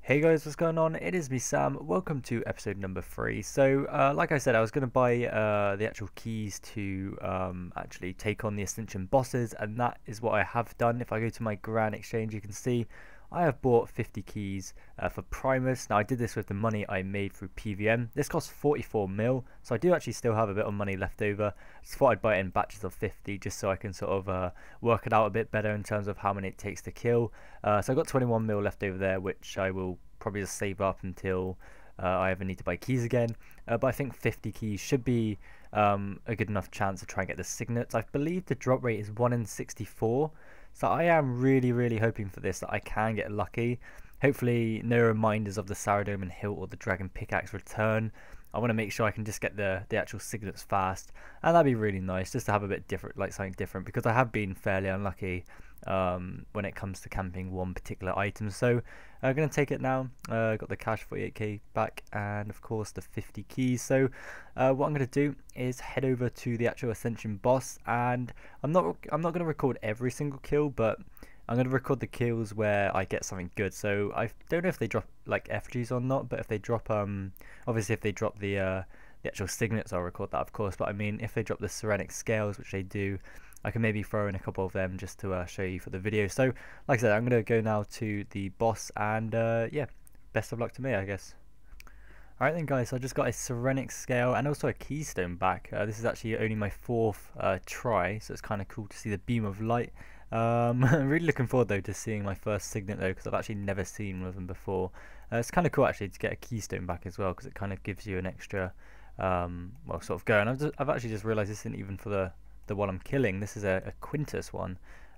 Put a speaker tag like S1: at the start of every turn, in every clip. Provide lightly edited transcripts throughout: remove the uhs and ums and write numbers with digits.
S1: Hey guys, what's going on? It is me, Sam. Welcome to episode number 3. So, like I said, I was going to buy the actual keys to actually take on the Ascension bosses, and that is what I have done. If I go to my Grand Exchange, you can see I have bought 50 keys for Primus. Now, I did this with the money I made through PVM. This cost 44 mil, so I do actually still have a bit of money left over. Just thought I'd buy it in batches of 50 just so I can sort of work it out a bit better in terms of how many it takes to kill. So I've got 21 mil left over there, which I will probably just save up until I ever need to buy keys again. But I think 50 keys should be a good enough chance to try and get the signets. I believe the drop rate is 1 in 64. So I am really hoping for this, that I can get lucky. Hopefully no reminders of the Saradome and Hilt or the Dragon Pickaxe return. I want to make sure I can just get the actual signets fast, and that'd be really nice just to have a bit different, like something different, because I have been fairly unlucky when it comes to camping one particular item. So I'm going to take it now. Got the cash, 48k back, and of course the 50 keys. So what I'm going to do is head over to the actual Ascension boss, and I'm not going to record every single kill, but I'm going to record the kills where I get something good. So I don't know if they drop like effigies or not, but if they drop obviously if they drop the actual signets, I'll record that, of course. But I mean, if they drop the ceramic scales, which they do, I can maybe throw in a couple of them just to show you for the video. So like I said, I'm going to go now to the boss, and yeah, best of luck to me, I guess. Alright then guys, so I just got a ceramic scale and also a keystone back. This is actually only my 4th try, so it's kind of cool to see the beam of light. I'm really looking forward though to seeing my first signet though, because I've actually never seen one of them before. It's kind of cool actually to get a keystone back as well, because it kind of gives you an extra well, sort of go. And I've actually just realised this isn't even for the one I'm killing. This is a Quintus one.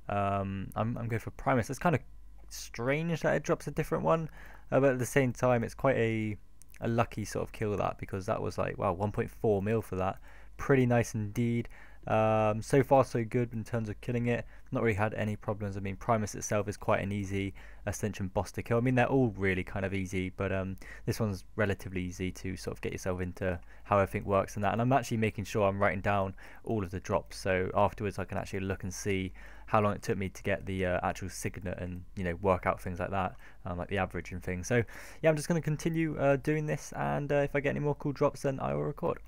S1: I'm going for Primus. It's kind of strange that it drops a different one, but at the same time it's quite a lucky sort of kill, that, because that was like, wow, 1.4 mil for that. Pretty nice indeed. So far so good in terms of killing it. Not really had any problems. I mean, Primus itself is quite an easy Ascension boss to kill. I mean, they're all really kind of easy, but this one's relatively easy to sort of get yourself into how everything works and that. And I'm actually making sure I'm writing down all of the drops, so afterwards I can actually look and see how long it took me to get the actual signet, and work out things like that, like the average and things. So yeah, I'm just going to continue doing this, and if I get any more cool drops, then I will record.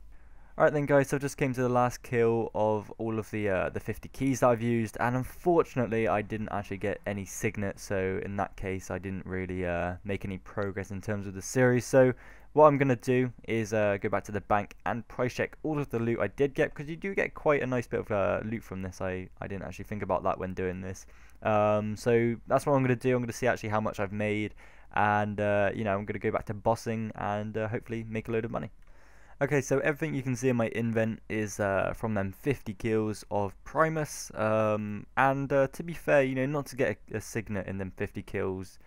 S1: Alright then guys, so I just came to the last kill of all of the 50 keys that I've used, and unfortunately I didn't actually get any signet, so in that case I didn't really make any progress in terms of the series. So what I'm going to do is go back to the bank and price check all of the loot I did get, because you do get quite a nice bit of loot from this. I didn't actually think about that when doing this. So that's what I'm going to do. I'm going to see actually how much I've made, and I'm going to go back to bossing and hopefully make a load of money. Okay, so everything you can see in my invent is from them 50 kills of Primus, and to be fair, not to get a signet in them 50 kills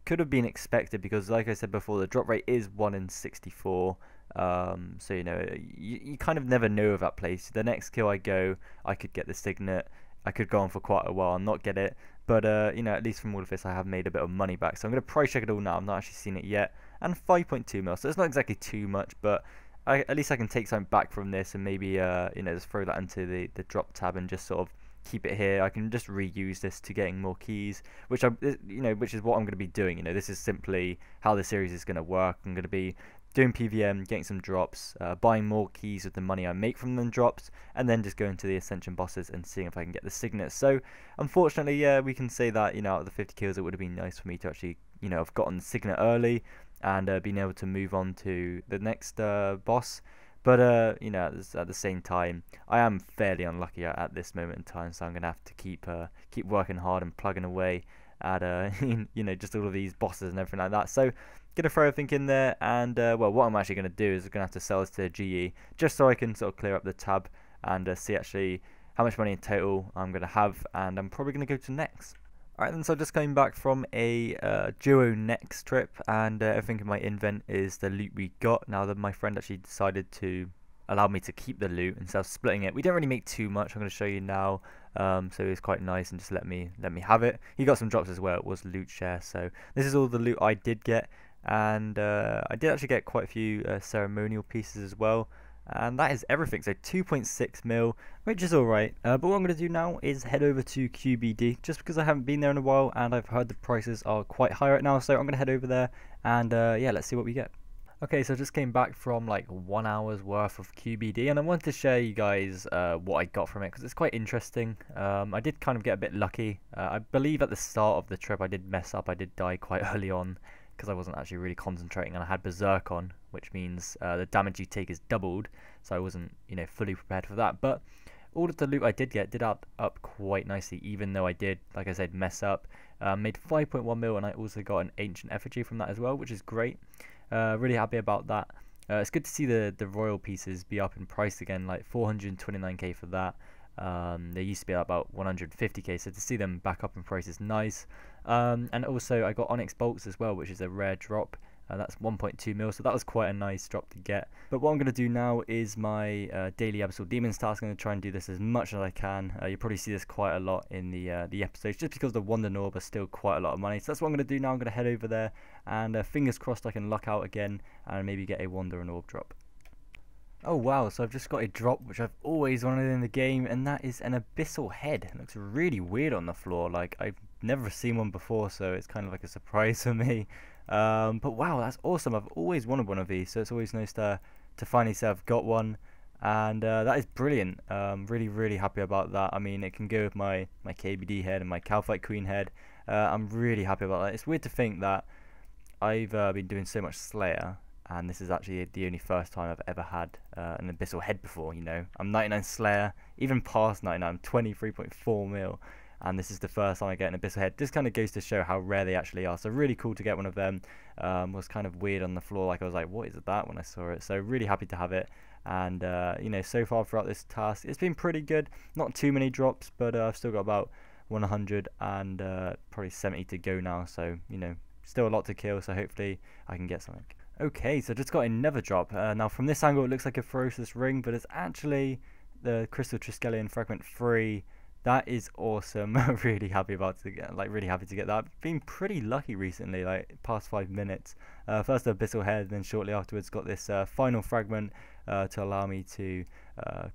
S1: could have been expected, because like I said before, the drop rate is 1 in 64, so you kind of never know of that place. The next kill I go, I could get the signet, I could go on for quite a while and not get it, but at least from all of this I have made a bit of money back. So I'm going to price check it all now. I've not actually seen it yet, and 5.2 mil, so it's not exactly too much, but at least I can take something back from this, and maybe just throw that into the drop tab and just sort of keep it here. I can just reuse this to getting more keys, which which is what I'm going to be doing. This is simply how the series is going to work. I'm going to be doing PVM, getting some drops, buying more keys with the money I make from them drops, and then just going to the Ascension bosses and seeing if I can get the signets. So unfortunately, yeah, we can say that out of the 50 kills, it would have been nice for me to actually have gotten the signet early and being able to move on to the next boss. But at the same time, I am fairly unlucky at this moment in time, so I'm gonna have to keep working hard and plugging away at just all of these bosses and everything like that. So gonna throw everything in there, and well, what I'm actually gonna do is I'm gonna have to sell this to GE just so I can sort of clear up the tab and see actually how much money in total I'm gonna have, and I'm probably gonna go to next. Alright then, so just coming back from a duo next trip, and everything in my invent is the loot we got. Now that my friend actually decided to allow me to keep the loot instead of splitting it. We didn't really make too much, I'm going to show you now, so it was quite nice and just let me have it. He got some drops as well, it was loot share, so this is all the loot I did get, and I did actually get quite a few ceremonial pieces as well. And that is everything, so 2.6 mil, which is alright. But what I'm going to do now is head over to QBD, just because I haven't been there in a while and I've heard the prices are quite high right now. So I'm going to head over there and yeah, let's see what we get. Okay, so I just came back from like 1 hour's worth of QBD, and I wanted to share you guys what I got from it because it's quite interesting. I did kind of get a bit lucky. I believe at the start of the trip I did mess up. I did die quite early on because I wasn't actually really concentrating, and I had Berserk on, which means the damage you take is doubled. So I wasn't, fully prepared for that. But all of the loot I did get did add up quite nicely, even though I did, like I said, mess up. Made 5.1 mil, and I also got an ancient effigy from that as well, which is great. Really happy about that. It's good to see the royal pieces be up in price again, like 429k for that. They used to be about 150k, so to see them back up in price is nice. And also I got Onyx bolts as well, which is a rare drop. That's 1.2 mil, so that was quite a nice drop to get. But what I'm going to do now is my daily Abyssal Demons task. I'm going to try and do this as much as I can. You'll probably see this quite a lot in the episodes, just because the Wonder Orb are still quite a lot of money. So that's what I'm going to do now. I'm going to head over there, and fingers crossed I can luck out again and maybe get a Wonder and Orb drop. Oh wow, so I've just got a drop which I've always wanted in the game, and that is an Abyssal Head. It looks really weird on the floor, like I've never seen one before, so it's kind of like a surprise for me. But wow, that's awesome. I've always wanted one of these, so it's always nice to finally say I've got one, and that is brilliant. Really happy about that. I mean, it can go with my KBD head and my Calphite Queen head. I'm really happy about that. It's weird to think that I've been doing so much Slayer, and this is actually the only first time I've ever had an Abyssal Head before. I'm 99 Slayer, even past 99, I'm 23.4 mil. And this is the first time I get an Abyssal Head. This kind of goes to show how rare they actually are. So really cool to get one of them. Was kind of weird on the floor. Like I was like, what is that when I saw it? So really happy to have it. And so far throughout this task, it's been pretty good. Not too many drops, but I've still got about 100 and probably 70 to go now. So still a lot to kill. So hopefully I can get something. Okay, so just got another drop. Now from this angle, it looks like a Ferocious Ring, but it's actually the Crystal Triskelion Fragment 3. That is awesome. Really happy to get that. I've been pretty lucky recently, like past 5 minutes. First the Abyssal Head, then shortly afterwards got this final fragment to allow me to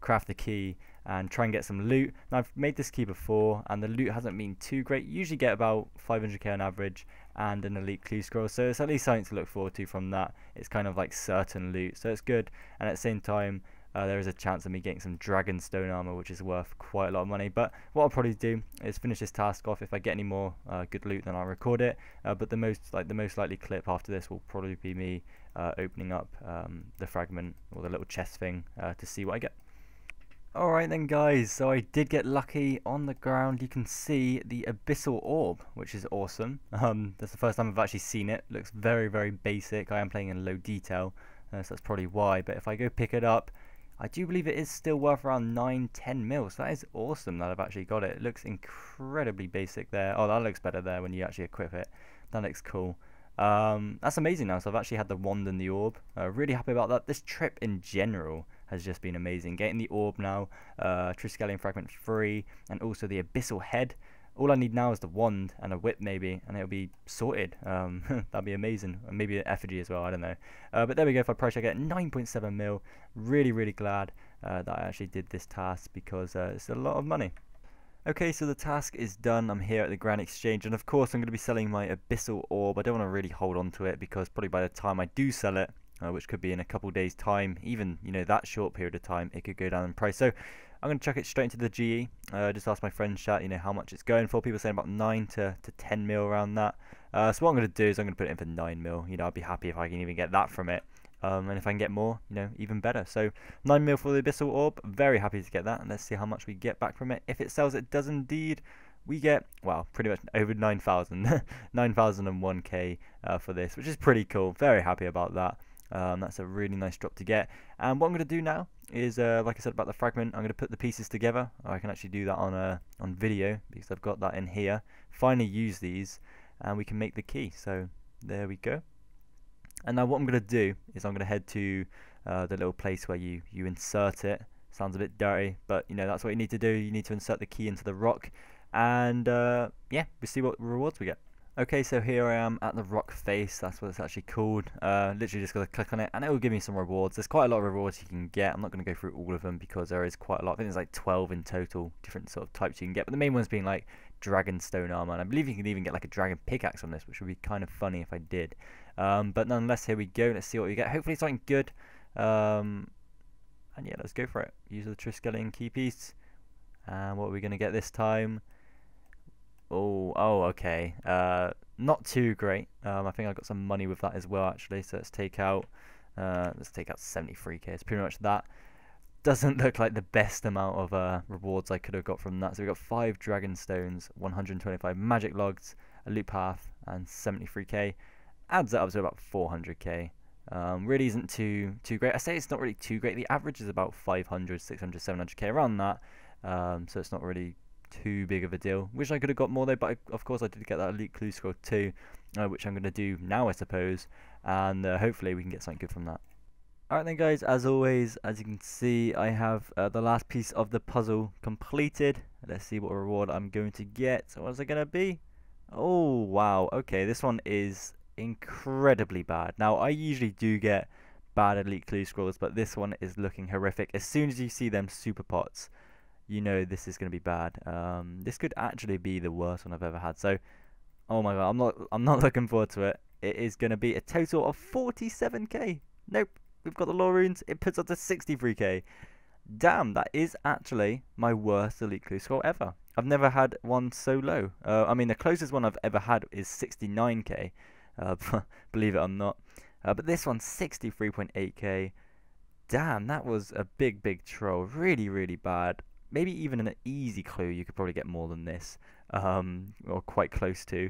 S1: craft the key and try and get some loot. Now I've made this key before, and the loot hasn't been too great. You usually get about 500k on average and an elite clue scroll, so it's at least something to look forward to from that. It's kind of like certain loot, so it's good. And at the same time, there is a chance of me getting some dragon stone armor, which is worth quite a lot of money. But what I'll probably do is finish this task off. If I get any more good loot, then I'll record it. But the most likely clip after this will probably be me opening up the fragment or the little chest thing to see what I get. Alright then guys, so I did get lucky. On the ground you can see the Abyssal Orb, which is awesome. That's the first time I've actually seen it. Looks very basic. I am playing in low detail, so that's probably why. But if I go pick it up, I do believe it is still worth around 9-10 mil, so that is awesome that I've actually got it. It looks incredibly basic there. Oh, that looks better there when you actually equip it. That looks cool. That's amazing now, so I've actually had the wand and the orb. Really happy about that. This trip in general has just been amazing. Getting the orb now, Triskelion Fragment 3, and also the Abyssal Head. All I need now is the wand and a whip maybe, and it'll be sorted. That'd be amazing. And maybe an effigy as well, I don't know. But there we go, for a price I get 9.7 mil. Really glad that I actually did this task, because it's a lot of money. Okay, so the task is done. I'm here at the Grand Exchange, and of course I'm going to be selling my Abyssal Orb. I don't want to really hold on to it, because probably by the time I do sell it, which could be in a couple days time, even that short period of time, it could go down in price. So I'm going to chuck it straight into the GE. Just ask my friend chat, how much it's going for. People saying about 9 to 10 mil around that. So what I'm going to do is I'm going to put it in for 9 mil. I'd be happy if I can even get that from it. And if I can get more, even better. So 9 mil for the Abyssal Orb. Very happy to get that. And let's see how much we get back from it. If it sells, it does indeed. We get, well, pretty much over 9,000. 9,001k for this, which is pretty cool. Very happy about that. That's a really nice drop to get. And what I'm going to do now is, like I said about the fragment, I'm going to put the pieces together. I can actually do that on video, because I've got that in here. Finally use these, and we can make the key. So there we go. And now what I'm going to do is I'm going to head to the little place where you insert it. Sounds a bit dirty, but that's what you need to do. You need to insert the key into the rock, and yeah, we'll see what rewards we get. Okay, so here I am at the rock face, that's what it's actually called. Literally just got to click on it and it will give me some rewards. There's quite a lot of rewards you can get. I'm not going to go through all of them because there is quite a lot. I think there's like 12 in total, different sort of types you can get. But the main ones being like dragon stone armor. And I believe you can even get like a dragon pickaxe on this, which would be kind of funny if I did. But nonetheless, here we go. Let's see what we get. Hopefully something good. And yeah, let's go for it. Use the Triskelion key piece. And what are we going to get this time? Oh, okay. Not too great. I think I got some money with that as well, actually. So let's take out 73k. It's pretty much that. Doesn't look like the best amount of rewards I could have got from that. So we got 5 dragon stones, 125 magic logs, a loot path, and 73k. Adds that up to about 400k. Really isn't too great. I say it's not really too great. The average is about 500, 600, 700k around that. So it's not really too big of a deal. Wish I could have got more though, but of course I did get that elite clue scroll too, which I'm going to do now, I suppose, and hopefully we can get something good from that. Alright then guys, as always, as you can see, I have the last piece of the puzzle completed. Let's see what reward I'm going to get. So what's it going to be? Oh wow, okay, this one is incredibly bad. Now I usually do get bad elite clue scrolls, but this one is looking horrific. As soon as you see them super pots, you know this is going to be bad. This could actually be the worst one I've ever had. So, oh my god, I'm not looking forward to it. It is going to be a total of 47k. Nope, we've got the lore runes. It puts up to 63k. Damn, that is actually my worst elite clue score ever. I've never had one so low. I mean, the closest one I've ever had is 69k. Believe it or not. But this one's 63.8k. Damn, that was a big troll. Really, really bad. Maybe even an easy clue, you could probably get more than this, or quite close to.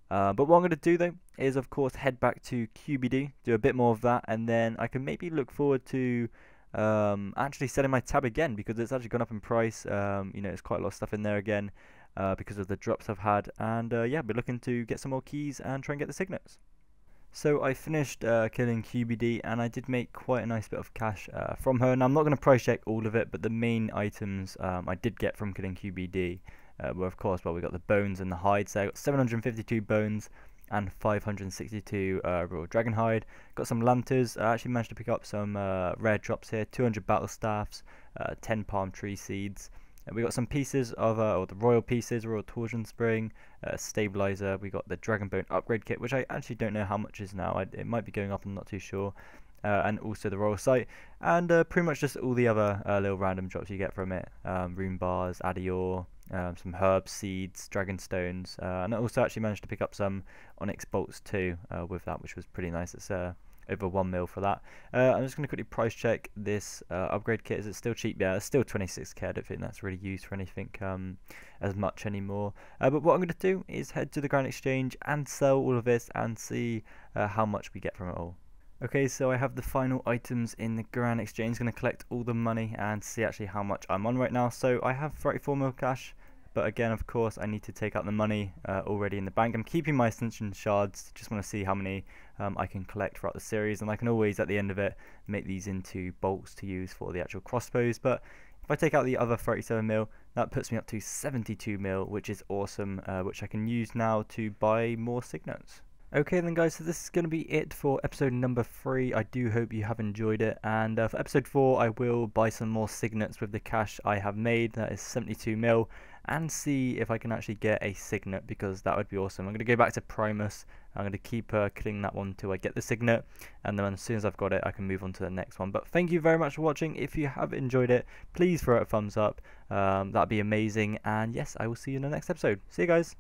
S1: But what I'm going to do though is, of course, head back to QBD, do a bit more of that, and then I can maybe look forward to actually selling my tab again, because it's actually gone up in price. You know, there's quite a lot of stuff in there again because of the drops I've had, and yeah, be looking to get some more keys and try and get the signets. So I finished killing QBD, and I did make quite a nice bit of cash from her. And I'm not going to price check all of it, but the main items I did get from killing QBD were, of course, well, we got the bones and the hide. So I got 752 bones and 562 raw dragon hide. Got some lanterns. I actually managed to pick up some rare drops here. 200 battle staffs, 10 palm tree seeds. We got some pieces of, or the royal pieces, royal torsion spring, stabilizer. We got the dragon bone upgrade kit, which I actually don't know how much is now. It might be going up, I'm not too sure. And also the royal sight, and pretty much just all the other little random drops you get from it. Rune bars, adior, some herbs, seeds, dragon stones, and I also actually managed to pick up some onyx bolts too with that, which was pretty nice. It's over 1 mil for that. I'm just going to quickly price check this upgrade kit. Is it still cheap? Yeah, it's still 26k. I don't think that's really used for anything as much anymore. But what I'm going to do is head to the Grand Exchange and sell all of this and see how much we get from it all. Okay, so I have the final items in the Grand Exchange. Going to collect all the money and see actually how much I'm on right now. So I have 34 mil cash. But again, of course, I need to take out the money already in the bank. I'm keeping my Ascension shards. Just want to see how many I can collect throughout the series. And I can always, at the end of it, make these into bolts to use for the actual crossbows. But if I take out the other 37 mil, that puts me up to 72 mil, which is awesome, which I can use now to buy more signets. Okay then guys, so this is going to be it for episode number 3. I do hope you have enjoyed it, and for episode 4 I will buy some more signets with the cash I have made, that is 72 mil, and see if I can actually get a signet, because that would be awesome. I'm going to go back to Primus. I'm going to keep killing that one until I get the signet, and then as soon as I've got it I can move on to the next one. But thank you very much for watching. If you have enjoyed it, please throw it a thumbs up, that'd be amazing, and yes, I will see you in the next episode. See you guys.